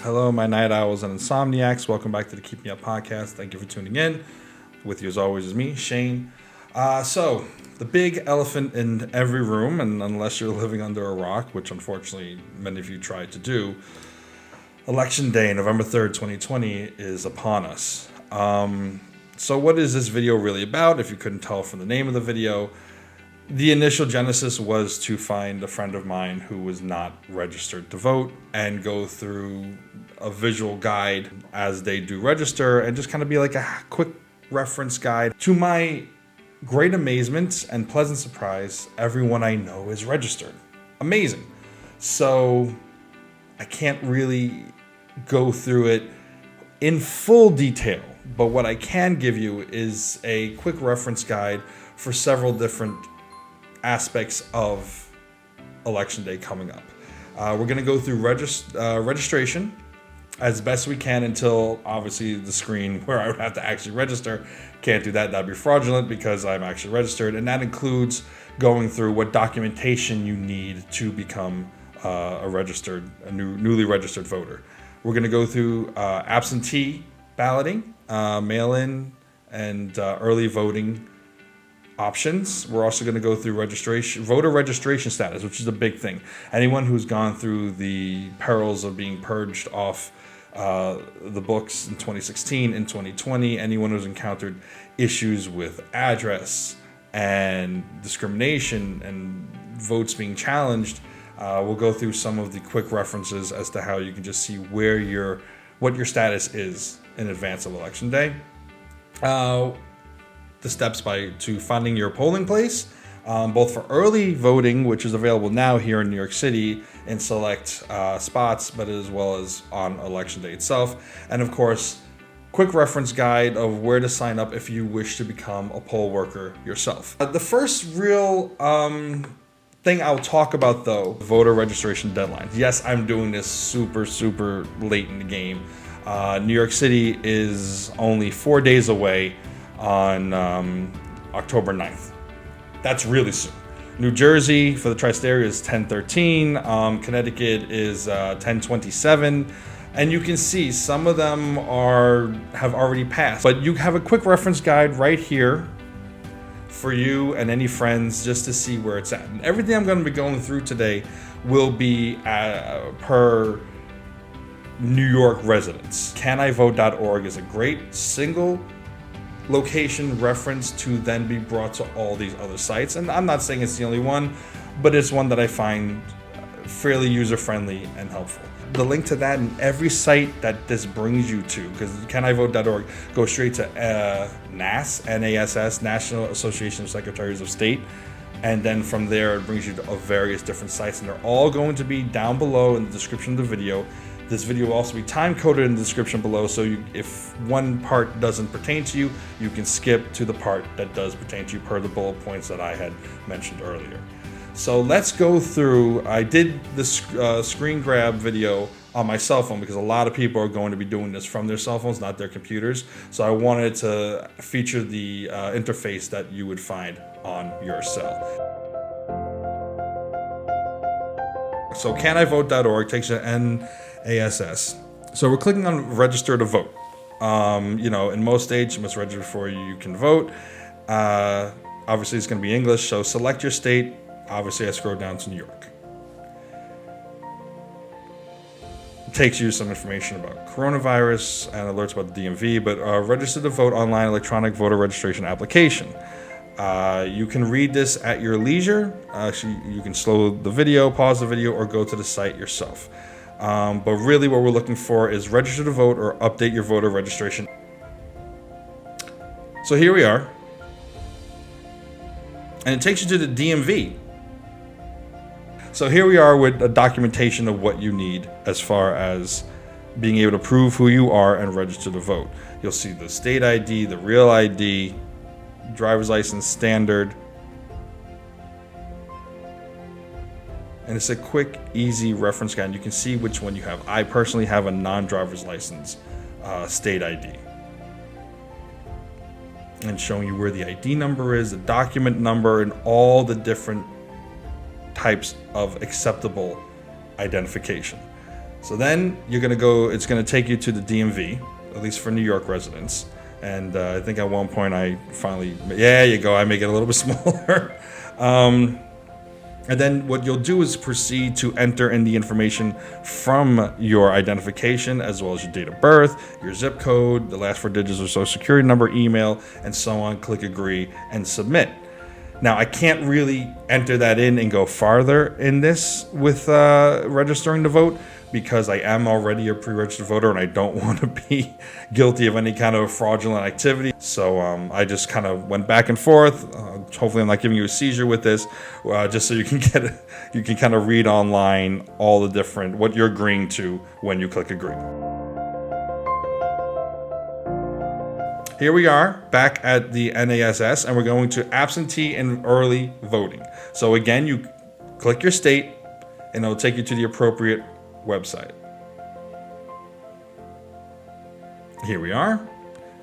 Hello, my night owls and insomniacs. Welcome back to the Keep Me Up podcast. Thank you for tuning in. With you as always is me, Shane. So, the big elephant in every room, and unless you're living under a rock, which unfortunately many of you tried to do, Election Day, November 3rd, 2020 is upon us. So what is this video really about? If you couldn't tell from the name of the video, the initial genesis was to find a friend of mine who was not registered to vote and go through a visual guide as they do register and just kind of be like a quick reference guide. To my great amazement and pleasant surprise, everyone I know is registered. Amazing. So I can't really go through it in full detail, but what I can give you is a quick reference guide for several different aspects of Election Day coming up. We're going to go through registration as best we can until obviously the screen where I would have to actually register. Can't do that. That'd be fraudulent because I'm actually registered. And that includes going through what documentation you need to become a newly registered voter. We're going to go through absentee balloting, mail-in, and early voting options. We're also going to go through voter registration status, which is a big thing. Anyone who's gone through the perils of being purged off the books in 2016 and 2020, anyone who's encountered issues with address and discrimination and votes being challenged, we'll go through some of the quick references as to how you can just see what your status is in advance of Election Day. The steps to finding your polling place, both for early voting, which is available now here in New York City in select spots, but as well as on Election Day itself. And of course, quick reference guide of where to sign up if you wish to become a poll worker yourself. The first real thing I'll talk about though, voter registration deadlines. Yes, I'm doing this super late in the game. New York City is only 4 days away on October 9th. That's really soon. New Jersey for the tri-state area is 10/13. Connecticut is 10/27. And you can see some of them have already passed. But you have a quick reference guide right here for you and any friends just to see where it's at. And everything I'm going to be going through today will be per New York residents. CanIVote.org is a great single location reference to then be brought to all these other sites. And I'm not saying it's the only one, but it's one that I find fairly user-friendly and helpful. The link to that and every site that this brings you to, because CanIVote.org goes straight to NASS, National Association of Secretaries of State. And then from there, it brings you to various different sites. And they're all going to be down below in the description of the video. This video will also be time-coded in the description below, so if one part doesn't pertain to you, you can skip to the part that does pertain to you per the bullet points that I had mentioned earlier. So let's go through. I did this screen grab video on my cell phone because a lot of people are going to be doing this from their cell phones, not their computers. So I wanted to feature the interface that you would find on your cell. So CanIVote.org takes you to NASS. So we're clicking on register to vote. In most states, you must register before you can vote. Obviously, it's going to be English. So select your state. Obviously, I scroll down to New York. It takes you some information about coronavirus and alerts about the DMV, but register to vote online electronic voter registration application. You can read this at your leisure. You can slow the video, pause the video, or go to the site yourself. But really what we're looking for is register to vote or update your voter registration. So here we are. And it takes you to the DMV. So here we are with a documentation of what you need as far as being able to prove who you are and register to vote. You'll see the state ID, the real ID, driver's license standard. And it's a quick, easy reference guide. You can see which one you have. I personally have a non-driver's license state ID. And showing you where the ID number is, the document number, and all the different types of acceptable identification. So then you're going to go, it's going to take you to the DMV, at least for New York residents. And I think at one point I finally, yeah, you go, I make it a little bit smaller. And then what you'll do is proceed to enter in the information from your identification, as well as your date of birth, your zip code, the last 4 digits of social security number, email, and so on. Click agree and submit. Now, I can't really enter that in and go farther in this with registering to vote, because I am already a pre-registered voter and I don't want to be guilty of any kind of fraudulent activity. So I just kind of went back and forth. Hopefully I'm not giving you a seizure with this, just so you can kind of read online all the different, what you're agreeing to when you click agree. Here we are back at the NASS, and we're going to absentee and early voting. So again, you click your state and it'll take you to the appropriate website. Here we are,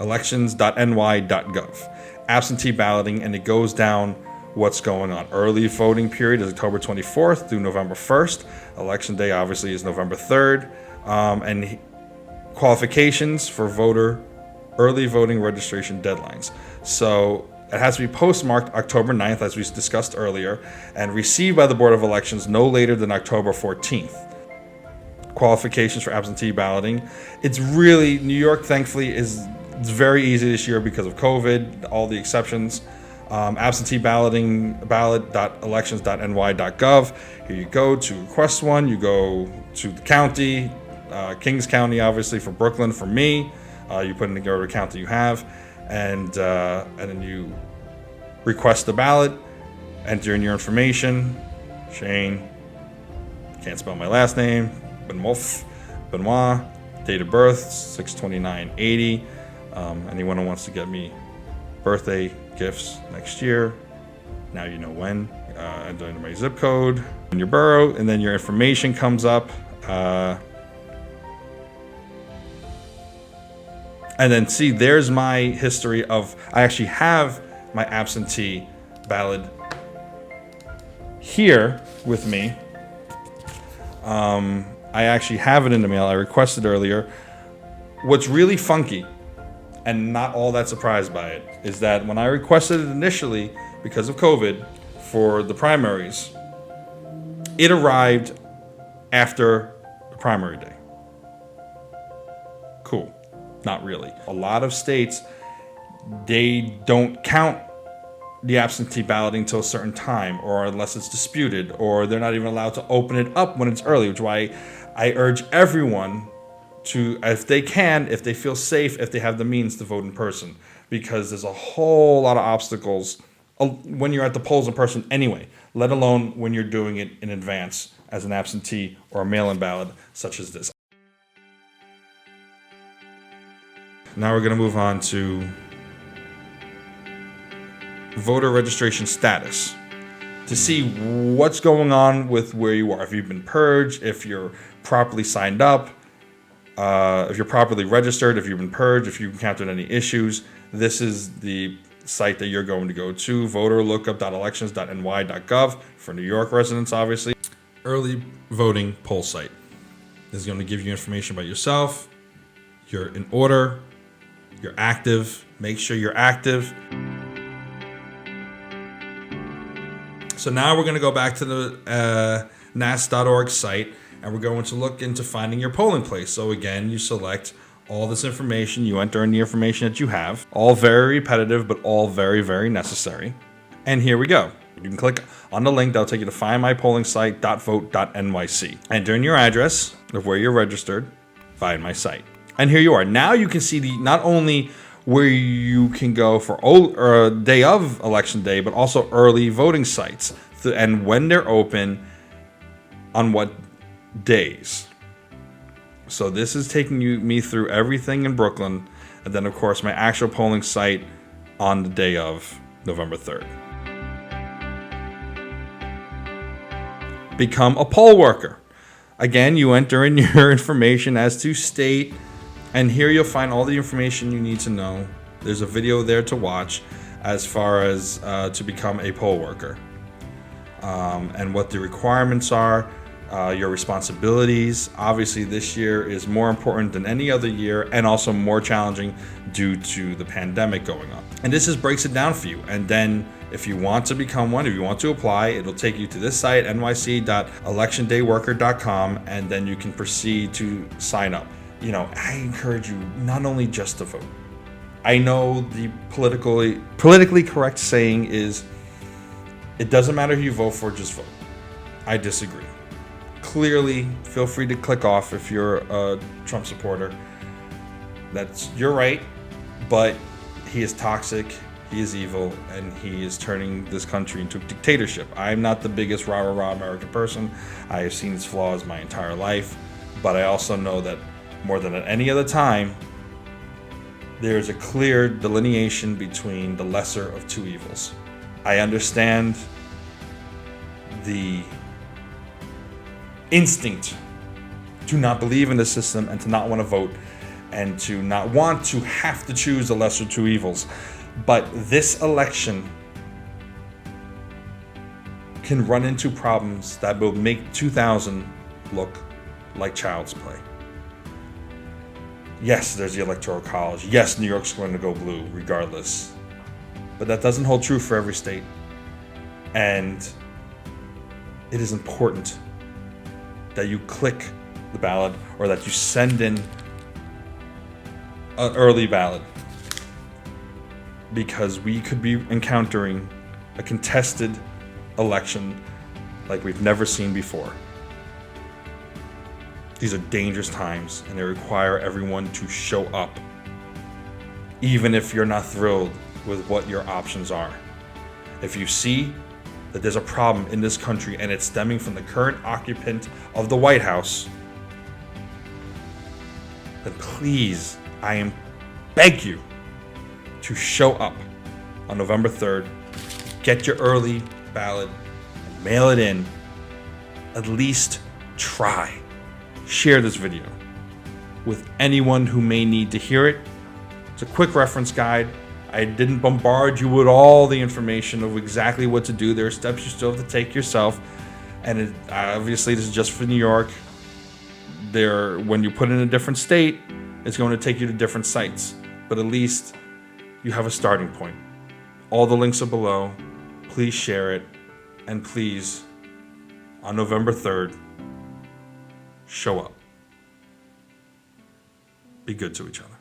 elections.ny.gov, absentee balloting, and it goes down what's going on. Early voting period is October 24th through November 1st. Election day obviously is November 3rd. And qualifications for voter early voting registration deadlines. So it has to be postmarked October 9th, as we discussed earlier, and received by the Board of Elections no later than October 14th. Qualifications for absentee balloting. It's really, New York, thankfully, it's very easy this year because of COVID, all the exceptions. Absentee balloting, ballot.elections.ny.gov. Here you go to request one. You go to the county, Kings County, obviously, for Brooklyn, for me. You put in the county you have, and then you request the ballot, enter in your information. Shane, can't spell my last name. Benoit, date of birth 6/29/80. Anyone who wants to get me birthday gifts next year, now you know when. Enter in my zip code and your borough, and then your information comes up. And then see, there's my history of, I actually have my absentee ballot here with me. I actually have it in the mail. I requested earlier. What's really funky, and not all that surprised by it, is that when I requested it initially, because of COVID, for the primaries, it arrived after the primary day. Cool. Not really. A lot of states, they don't count the absentee balloting until a certain time, or unless it's disputed, or they're not even allowed to open it up when it's early, which is why I urge everyone to, if they can, if they feel safe, if they have the means, to vote in person, because there's a whole lot of obstacles when you're at the polls in person anyway, let alone when you're doing it in advance as an absentee or a mail-in ballot such as this. Now we're going to move on to voter registration status, to see what's going on with where you are. If you've been purged, if you're properly signed up, if you're properly registered, if you've been purged, if you encountered any issues, this is the site that you're going to go to, voterlookup.elections.ny.gov for New York residents, obviously. Early voting poll site. This is going to give you information about yourself, you're in order, you're active, make sure you're active. So now we're going to go back to the nas.org site, and we're going to look into finding your polling place. So again, you select all this information, you enter in the information that you have, all very repetitive, but all very, very necessary. And here we go. You can click on the link that'll take you to findmypolingsite.vote.nyc. Enter in your address of where you're registered, find my site. And here you are. Now you can see not only where you can go for day of election day, but also early voting sites and when they're open, on what days. So this is taking me through everything in Brooklyn, and then of course my actual polling site on the day of November 3rd. Become a poll worker. Again, you enter in your information as to state, and here you'll find all the information you need to know. There's a video there to watch as far as to become a poll worker, and what the requirements are. your responsibilities. Obviously, this year is more important than any other year and also more challenging due to the pandemic going on. And this just breaks it down for you. And then if you want to become one, if you want to apply, it'll take you to this site, nyc.electiondayworker.com, and then you can proceed to sign up. I encourage you not only just to vote. I know the politically correct saying is, it doesn't matter who you vote for, just vote. I disagree. Clearly, feel free to click off if you're a Trump supporter. You're right, but he is toxic, he is evil, and he is turning this country into a dictatorship. I'm not the biggest rah-rah-rah American person. I have seen his flaws my entire life, but I also know that more than at any other time, there is a clear delineation between the lesser of two evils. I understand the instinct to not believe in the system and to not want to vote and to not want to have to choose the lesser two evils. But this election can run into problems that will make 2000 look like child's play. Yes, there's the Electoral College. Yes, New York's going to go blue regardless. But that doesn't hold true for every state. And it is important that you click the ballot or that you send in an early ballot, because we could be encountering a contested election like we've never seen before. These are dangerous times, and they require everyone to show up, even if you're not thrilled with what your options are. If you see that there's a problem in this country and it's stemming from the current occupant of the White House, then please, I beg you to show up on November 3rd, get your early ballot, and mail it in. At least try. Share this video with anyone who may need to hear it. It's a quick reference guide. I didn't bombard you with all the information of exactly what to do. There are steps you still have to take yourself. And obviously, this is just for New York. When you put in a different state, it's going to take you to different sites. But at least you have a starting point. All the links are below. Please share it. And please, on November 3rd, show up. Be good to each other.